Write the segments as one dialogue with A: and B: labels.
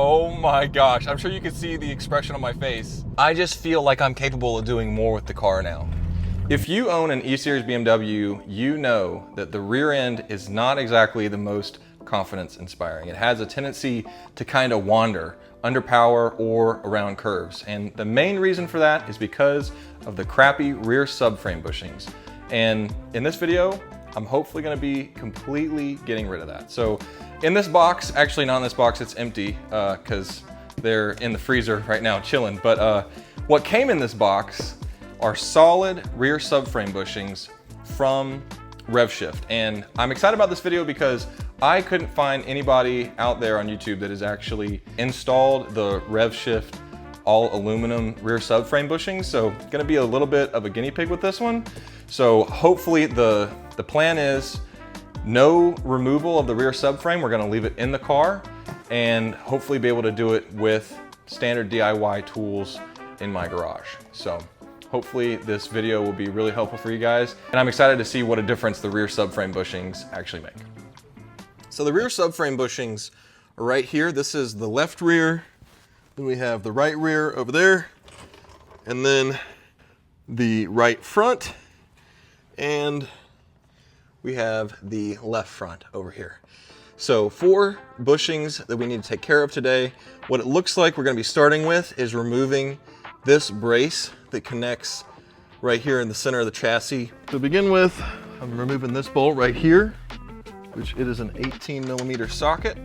A: Oh my gosh, I'm sure you can see the expression on my face. I just feel like I'm capable of doing more with the car now. If you own an E-Series BMW, you know that the rear end is not exactly the most confidence inspiring. It has a tendency to kind of wander under power or around curves. And the main reason for that is because of the crappy rear subframe bushings. And in this video, I'm hopefully gonna be completely getting rid of that. So in this box, actually not in this box, it's empty because they're in the freezer right now chilling. But what came in this box are solid rear subframe bushings from RevShift. And I'm excited about this video because I couldn't find anybody out there on YouTube that has actually installed the RevShift all aluminum rear subframe bushings. So gonna be a little bit of a guinea pig with this one. So hopefully the plan is no removal of the rear subframe. We're gonna leave it in the car and hopefully be able to do it with standard DIY tools in my garage. So hopefully this video will be really helpful for you guys. And I'm excited to see what a difference the rear subframe bushings actually make. So the rear subframe bushings are right here. This is the left rear. Then we have the right rear over there. And then the right front. And we have the left front over here. So 4 bushings that we need to take care of today. What it looks like we're gonna be starting with is removing this brace that connects right here in the center of the chassis. To begin with, I'm removing this bolt right here, which it is an 18mm socket.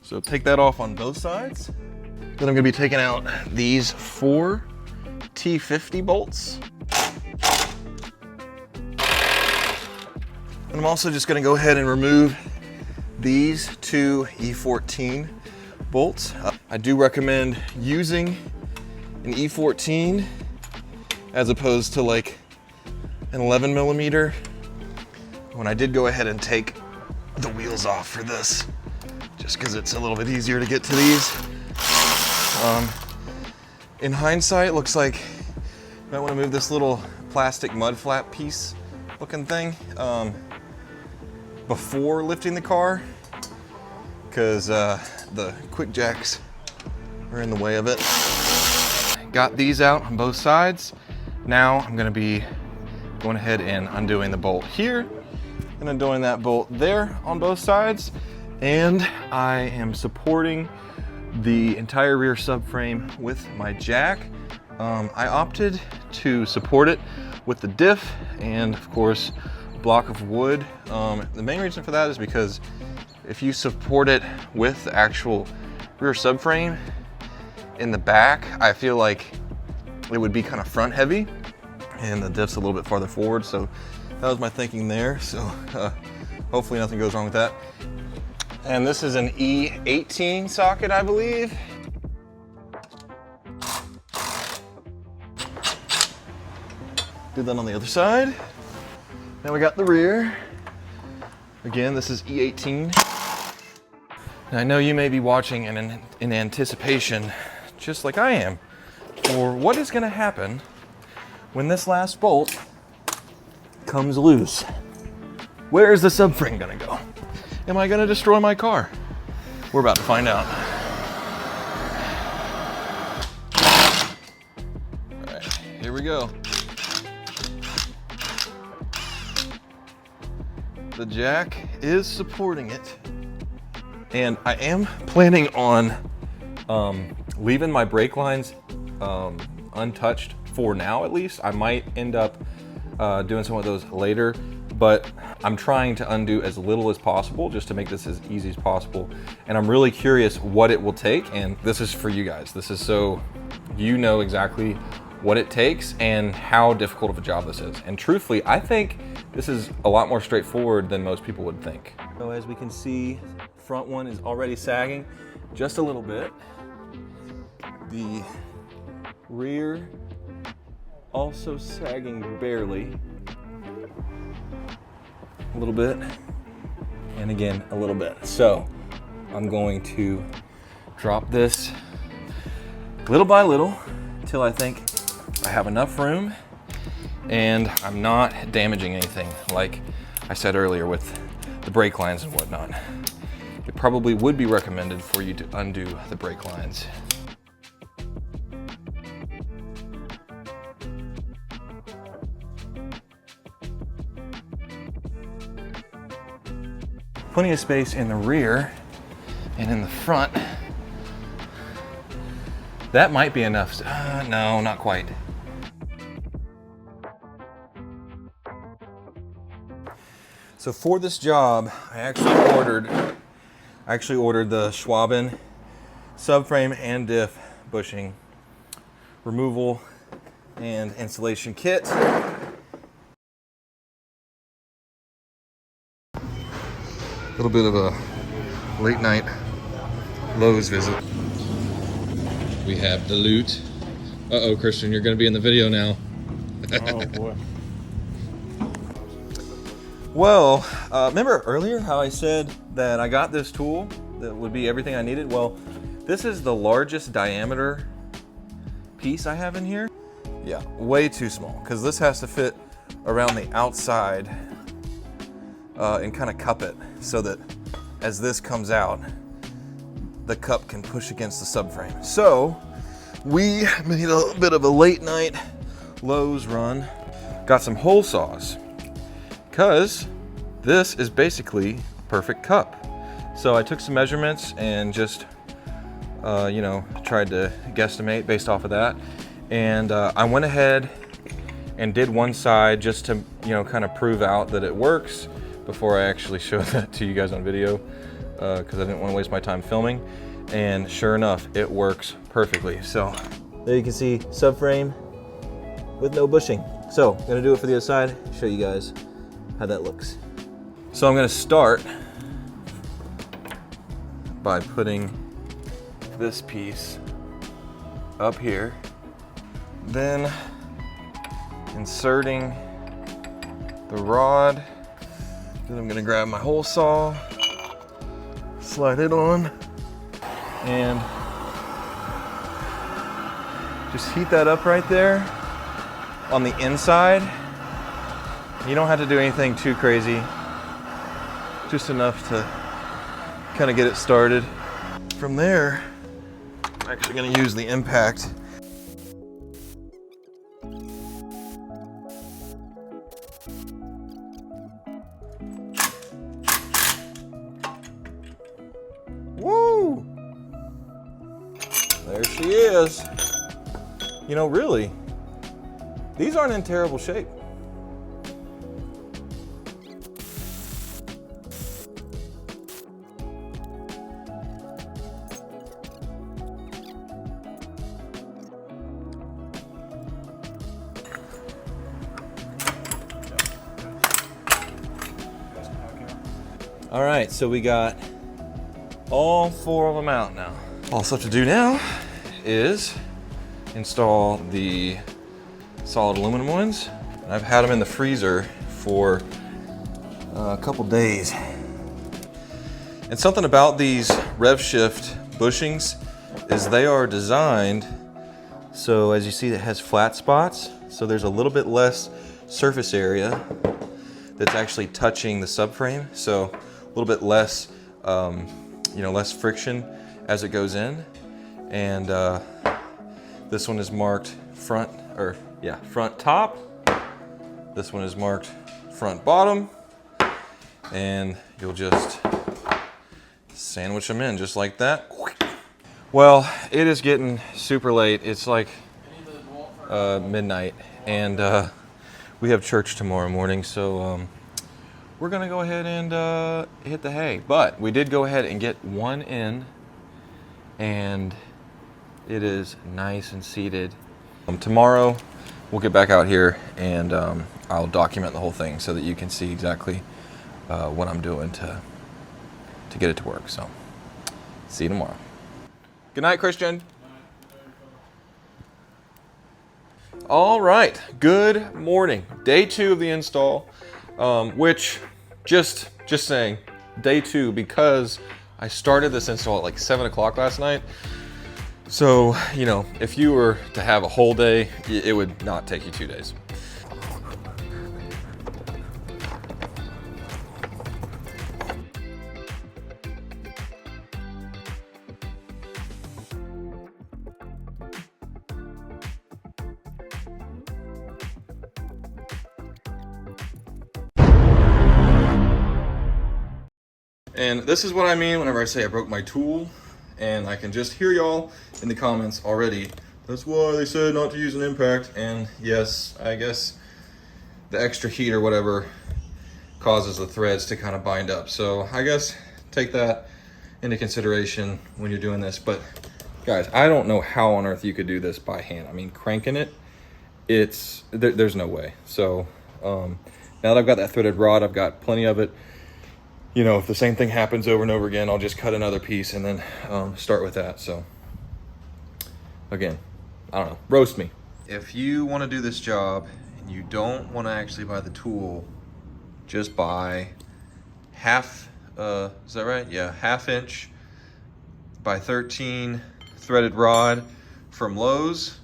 A: So take that off on both sides. Then I'm gonna be taking out these 4 T50 bolts. And I'm also just gonna go ahead and remove these 2 E14 bolts. I do recommend using an E14 as opposed to like an 11mm. When I did go ahead and take the wheels off for this, just because it's a little bit easier to get to these. In hindsight, looks like you might want to move this little plastic mud flap piece looking thing before lifting the car, because the quick jacks are in the way of it. Got these out on both sides. Now I'm gonna be going ahead and undoing the bolt here and undoing that bolt there on both sides. And I am supporting the entire rear subframe with my jack. I opted to support it with the diff and of course a block of wood. The main reason for that is because if you support it with the actual rear subframe in the back, I feel like it would be kind of front heavy and the diff's a little bit farther forward. So that was my thinking there. So hopefully nothing goes wrong with that. And this is an E18 socket, I believe. Do that on the other side. Now we got the rear. Again, this is E18. Now, I know you may be watching in anticipation, just like I am, for what is gonna happen when this last bolt comes loose. Where is the subframe gonna go? Am I gonna destroy my car? We're about to find out. All right, here we go. The jack is supporting it. And I am planning on leaving my brake lines untouched for now, at least. I might end up doing some of those later, but I'm trying to undo as little as possible just to make this as easy as possible. And I'm really curious what it will take. And this is for you guys. This is so you know exactly what it takes and how difficult of a job this is. And truthfully, I think this is a lot more straightforward than most people would think. So as we can see, front one is already sagging just a little bit. The rear also sagging barely. A little bit, and again, a little bit. So I'm going to drop this little by little until I think I have enough room and I'm not damaging anything, like I said earlier with the brake lines and whatnot. It probably would be recommended for you to undo the brake lines. Plenty of space in the rear and in the front. That might be enough. No, not quite. So for this job, I actually ordered the Schwaben subframe and diff bushing removal and installation kit. A little bit of a late night Lowe's visit. We have the loot. Uh-oh, Christian, you're gonna be in the video now.
B: Oh boy.
A: Well, remember earlier how I said that I got this tool that would be everything I needed? Well, this is the largest diameter piece I have in here. Yeah, way too small, because this has to fit around the outside and kind of cup it so that as this comes out, the cup can push against the subframe. So we made a little bit of a late night Lowe's run. Got some hole saws, because this is basically a perfect cup. So I took some measurements and just, you know, tried to guesstimate based off of that. And I went ahead and did one side just to, you know, kind of prove out that it works before I actually showed that to you guys on video, because I didn't want to waste my time filming. And sure enough, it works perfectly. So there you can see subframe with no bushing. So I'm gonna do it for the other side, show you guys how that looks. So I'm gonna start by putting this piece up here, then inserting the rod. Then I'm gonna grab my hole saw, slide it on, and just heat that up right there on the inside. You don't have to do anything too crazy, just enough to kind of get it started. From there, I'm actually going to use the impact. Woo! There she is. You know, really, these aren't in terrible shape. All right, so we got all 4 of them out now. All left to do now is install the solid aluminum ones. I've had them in the freezer for a couple days. And something about these revshift bushings is they are designed so, as you see, it has flat spots, so there's a little bit less surface area that's actually touching the subframe, so a little bit less you know, less friction as it goes in. And this one is marked front top. This one is marked front bottom, and you'll just sandwich them in just like that. Well, it is getting super late. It's like midnight, and we have church tomorrow morning, so we're gonna go ahead and hit the hay. But we did go ahead and get one in, and it is nice and seated. Tomorrow we'll get back out here, and I'll document the whole thing so that you can see exactly what I'm doing to get it to work. So see you tomorrow. Good night, Christian. All right, good morning. Day 2 of the install, which just saying, day 2, because I started this install at like 7 o'clock last night. So, you know, if you were to have a whole day, it would not take you 2 days. And this is what I mean whenever I say I broke my tool, and I can just hear y'all in the comments already. That's why they said not to use an impact. And yes, I guess the extra heat or whatever causes the threads to kind of bind up. So I guess take that into consideration when you're doing this. But guys, I don't know how on earth you could do this by hand. I mean, cranking it, there's no way. So now that I've got that threaded rod, I've got plenty of it. You know, if the same thing happens over and over again, I'll just cut another piece and then start with that. So again, I don't know, roast me. If you want to do this job and you don't want to actually buy the tool, just buy half, is that right? Yeah, 1/2 inch by 13 threaded rod from Lowe's,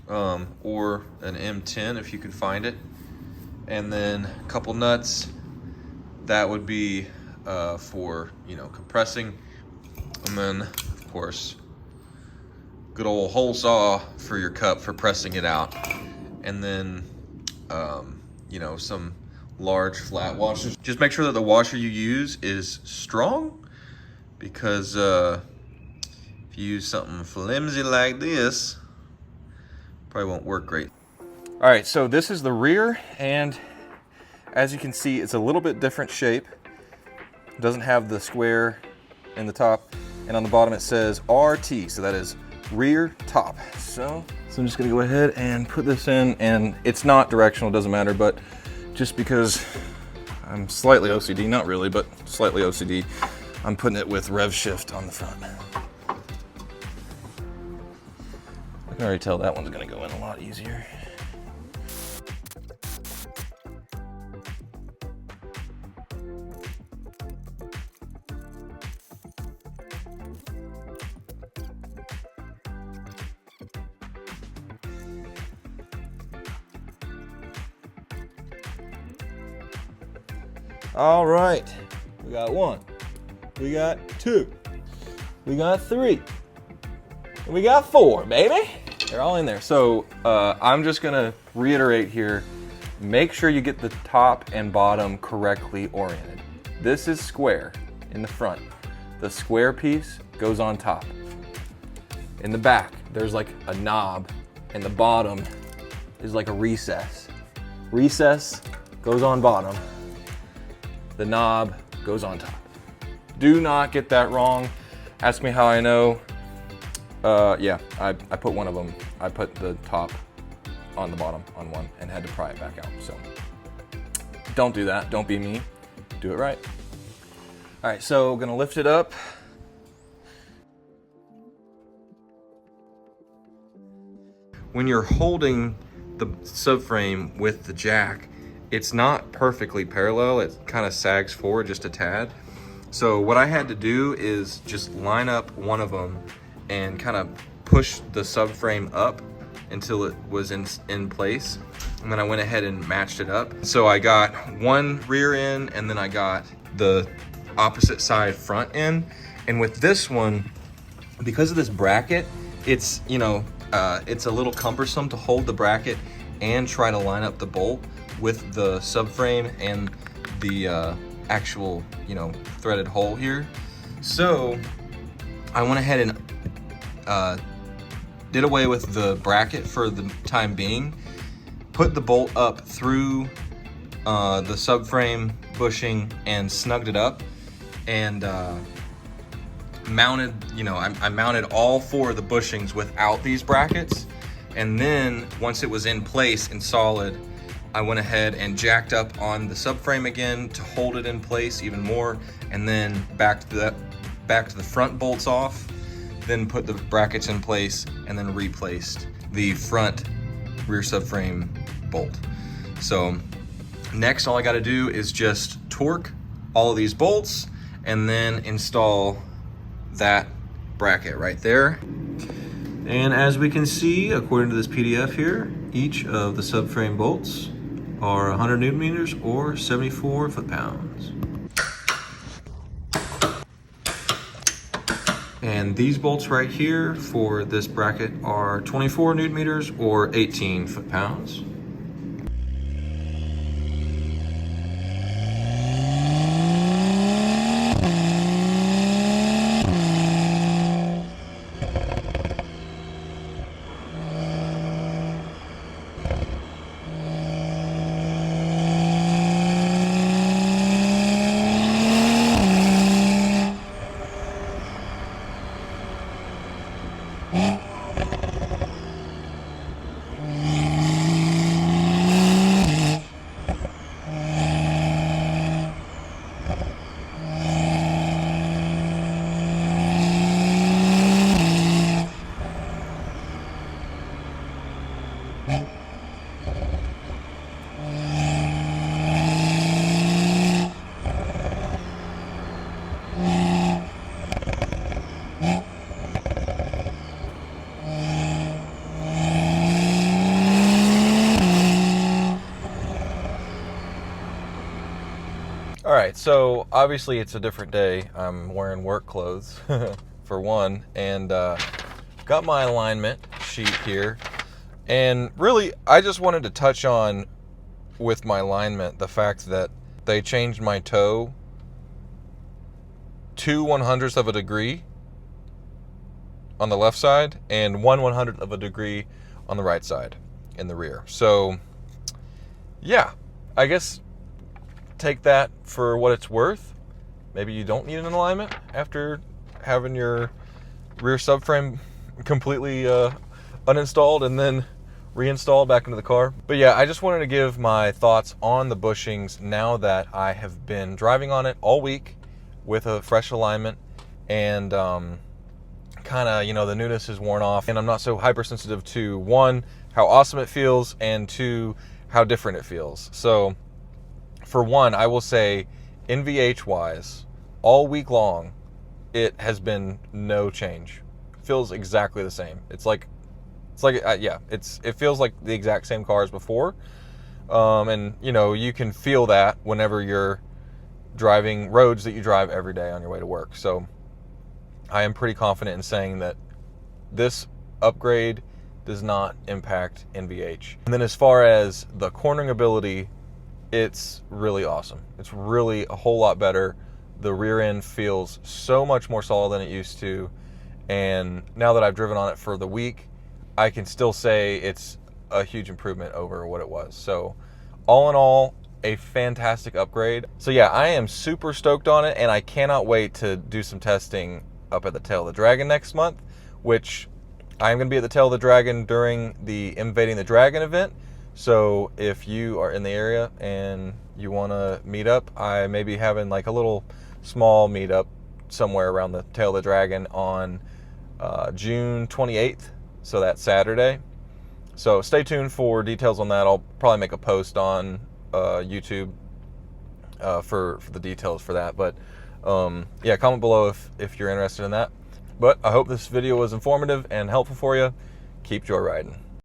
A: or an M10 if you can find it. And then a couple nuts. That would be for, you know, compressing. And then, of course, good old hole saw for your cup for pressing it out. And then, you know, some large flat washers. Just make sure that the washer you use is strong, because if you use something flimsy like this, probably won't work great. All right, so this is the rear, and as you can see, it's a little bit different shape. It doesn't have the square in the top, and on the bottom it says RT, so that is rear top. So I'm just gonna go ahead and put this in, and it's not directional, doesn't matter, but just because I'm slightly OCD, not really, but slightly OCD, I'm putting it with revshift on the front. I can already tell that one's gonna go in a lot easier. All right, we got 1, we got 2, we got 3, and we got 4, baby. They're all in there. So I'm just gonna reiterate here, make sure you get the top and bottom correctly oriented. This is square in the front. The square piece goes on top. In the back, there's like a knob, and the bottom is like a recess. Recess goes on bottom. The knob goes on top. Do not get that wrong. Ask me how I know. Yeah, I put one of them. I put the top on the bottom on one and had to pry it back out. So don't do that. Don't be me. Do it right. All right, so gonna lift it up. When you're holding the subframe with the jack, it's not perfectly parallel. It kind of sags forward just a tad. So what I had to do is just line up one of them and kind of push the subframe up until it was in place. And then I went ahead and matched it up. So I got one rear end, and then I got the opposite side front end. And with this one, because of this bracket, it's, you know, it's a little cumbersome to hold the bracket and try to line up the bolt with the subframe and the actual, you know, threaded hole here. So I went ahead and did away with the bracket for the time being, put the bolt up through the subframe bushing and snugged it up, and mounted, you know, I mounted all 4 of the bushings without these brackets. And then once it was in place and solid, I went ahead and jacked up on the subframe again to hold it in place even more, and then backed the front bolts off, then put the brackets in place, and then replaced the front rear subframe bolt. So next, all I gotta do is just torque all of these bolts and then install that bracket right there. And as we can see, according to this PDF here, each of the subframe bolts are 100 Newton meters or 74 foot-pounds. And these bolts right here for this bracket are 24 Newton meters or 18 foot-pounds. All right, so obviously it's a different day. I'm wearing work clothes for one, and got my alignment sheet here. And really, I just wanted to touch on with my alignment the fact that they changed my toe 2/100ths of a degree on the left side and 1/100th of a degree on the right side in the rear. So yeah, I guess take that for what it's worth. Maybe you don't need an alignment after having your rear subframe completely uninstalled and then reinstalled back into the car. But yeah, I just wanted to give my thoughts on the bushings now that I have been driving on it all week with a fresh alignment, and kind of, you know, the newness is worn off and I'm not so hypersensitive to, one, how awesome it feels, and two, how different it feels. So for one, I will say NVH wise, all week long, it has been no change. Feels exactly the same. It feels like the exact same car as before. And you know, you can feel that whenever you're driving roads that you drive every day on your way to work. So I am pretty confident in saying that this upgrade does not impact NVH. And then as far as the cornering ability, it's really awesome. It's really a whole lot better. The rear end feels so much more solid than it used to. And now that I've driven on it for the week, I can still say it's a huge improvement over what it was. So all in all, a fantastic upgrade. So yeah, I am super stoked on it, and I cannot wait to do some testing up at the Tail of the Dragon next month, which I'm going to be at the Tail of the Dragon during the Invading the Dragon event. So if you are in the area and you want to meet up, I may be having like a little small meetup somewhere around the Tail of the Dragon on June 28th, so that's Saturday. So stay tuned for details on that. I'll probably make a post on YouTube for the details for that. But yeah, comment below if you're interested in that. But I hope this video was informative and helpful for you. Keep joyriding.